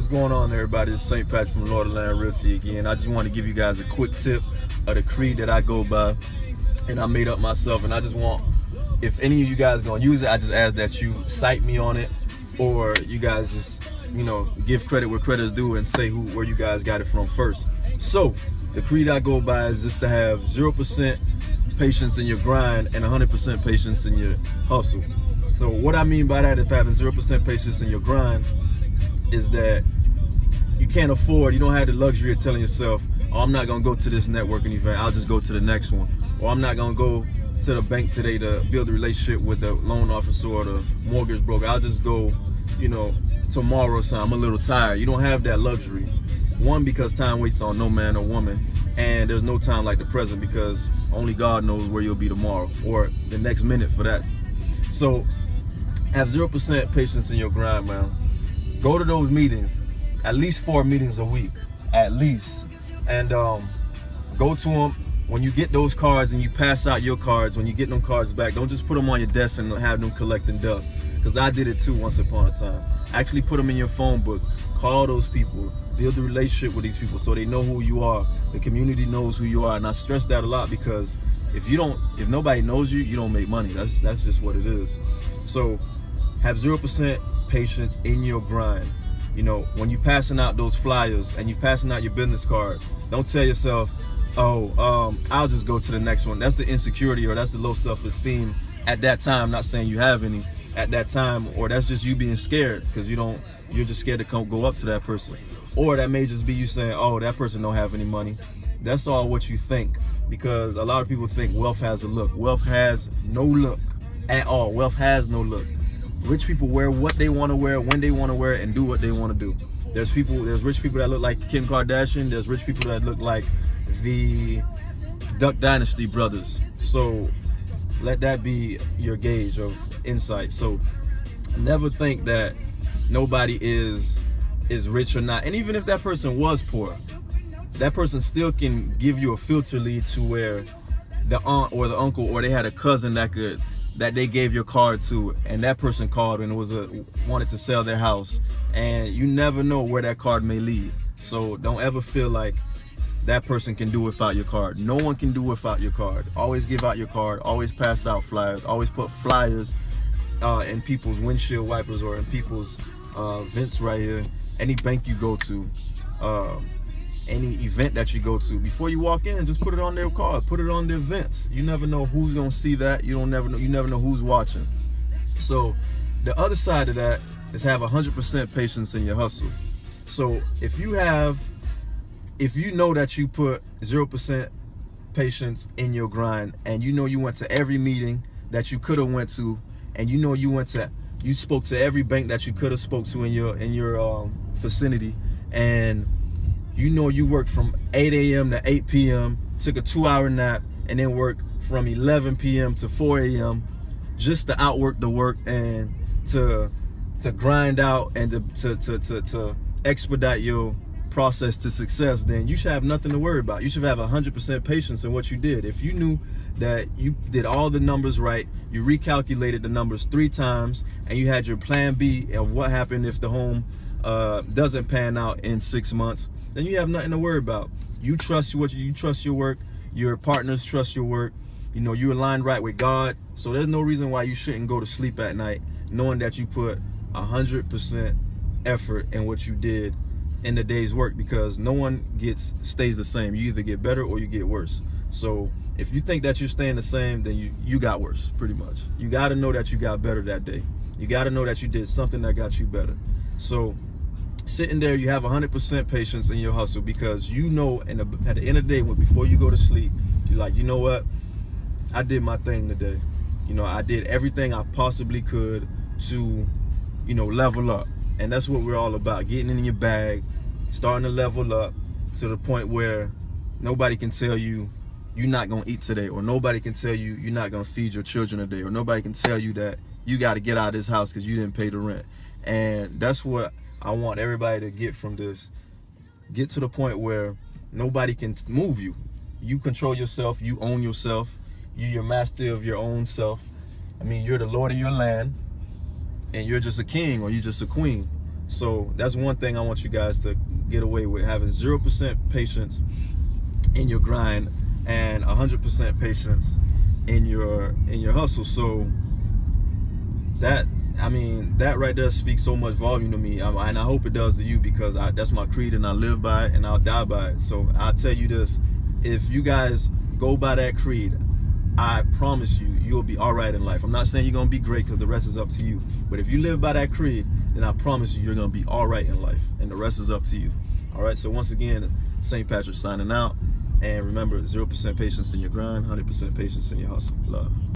What's going on, everybody? It's St. Patrick from L.L.R Realty again. I just want to give you guys a quick tip of the creed that I go by, and I made up myself. And I just want, if any of you guys gonna use it, I just ask that you cite me on it, or you guys just, give credit where credit is due and say where you guys got it from first. So the creed I go by is just to have 0% patience in your grind and 100% patience in your hustle. So what I mean by that, if having 0% patience in your grind, is that you can't afford, you don't have the luxury of telling yourself, oh, I'm not gonna go to this networking event, I'll just go to the next one. Or I'm not gonna go to the bank today to build a relationship with the loan officer or the mortgage broker. I'll just go, tomorrow or something. I'm a little tired. You don't have that luxury. One, because time waits on no man or woman, and there's no time like the present, because only God knows where you'll be tomorrow or the next minute for that. So have 0% patience in your grind, man. Go to those meetings, at least 4 meetings a week, at least. And go to them. When you get those cards and you pass out your cards, when you get them cards back, don't just put them on your desk and have them collecting dust. Because I did it too once upon a time. Actually put them in your phone book. Call those people. Build a relationship with these people so they know who you are. The community knows who you are. And I stress that a lot, because if nobody knows you, you don't make money. That's just what it is. So have 0% patience in your grind. When you're passing out those flyers and you're passing out your business card, don't tell yourself, oh, I'll just go to the next one. That's the insecurity, or that's the low self-esteem at that time. Not saying you have any at that time, or that's just you being scared because you're just scared to go up to that person. Or that may just be you saying, oh, that person don't have any money. That's all what you think, because a lot of people think wealth has a look. Wealth has no look at all. Wealth has no look. Rich people wear what they want to wear, when they want to wear it, and do what they want to do. There's rich people that look like Kim Kardashian. There's rich people that look like the Duck Dynasty brothers. So let that be your gauge of insight. So never think that nobody is rich or not. And even if that person was poor, that person still can give you a filter lead to where the aunt or the uncle, or they had a cousin that they gave your card to, and that person called and wanted to sell their house, and you never know where that card may lead. So don't ever feel like that person can do without your card. No one can do without your card. Always give out your card. Always pass out flyers. Always put flyers in people's windshield wipers or in people's vents right here. Any bank you go to, any event that you go to, before you walk in, just put it on their card, put it on their vents. You never know who's gonna see that. You never know who's watching. So the other side of that is have 100% patience in your hustle. So if you know that you put 0% patience in your grind, and you went to every meeting that you could have went to, and you spoke to every bank that you could have spoke to in your vicinity, and you worked from 8 a.m. to 8 p.m., took a 2-hour nap, and then worked from 11 p.m. to 4 a.m. just to outwork the work and to grind out and to expedite your process to success, then you should have nothing to worry about. You should have 100% patience in what you did. If you knew that you did all the numbers right, you recalculated the numbers 3 times, and you had your plan B of what happened if the home doesn't pan out in 6 months, then you have nothing to worry about. You trust your work, your partners trust your work, you aligned right with God. So there's no reason why you shouldn't go to sleep at night knowing that you put 100% effort in what you did in the day's work, because no one stays the same. You either get better or you get worse. So if you think that you're staying the same, then you got worse, pretty much. You got to know that you got better that day. You got to know that you did something that got you better. So sitting there, you have 100% patience in your hustle, because at the end of the day, before you go to sleep, you're like, you know what? I did my thing today. I did everything I possibly could to, level up. And that's what we're all about, getting in your bag, starting to level up to the point where nobody can tell you you're not going to eat today, or nobody can tell you you're not going to feed your children today, or nobody can tell you that you got to get out of this house because you didn't pay the rent. And that's what I want everybody to get from this. Get to the point where nobody can move you. You control yourself. You own yourself. You're your master of your own self. You're the Lord of your land, and you're just a king or you're just a queen. So that's one thing I want you guys to get away with, having 0% patience in your grind and 100% patience in your hustle. So that, I mean, that right there speaks so much volume to me, and I hope it does to you, because that's my creed and I live by it and I'll die by it. So I'll tell you this, if you guys go by that creed, I promise you, you'll be all right in life. I'm not saying you're gonna be great, because the rest is up to you, but if you live by that creed, then I promise you, you're gonna be all right in life, and the rest is up to you. All right, so once again, St. Patrick signing out, and remember, 0% patience in your grind, 100% patience in your hustle. Love.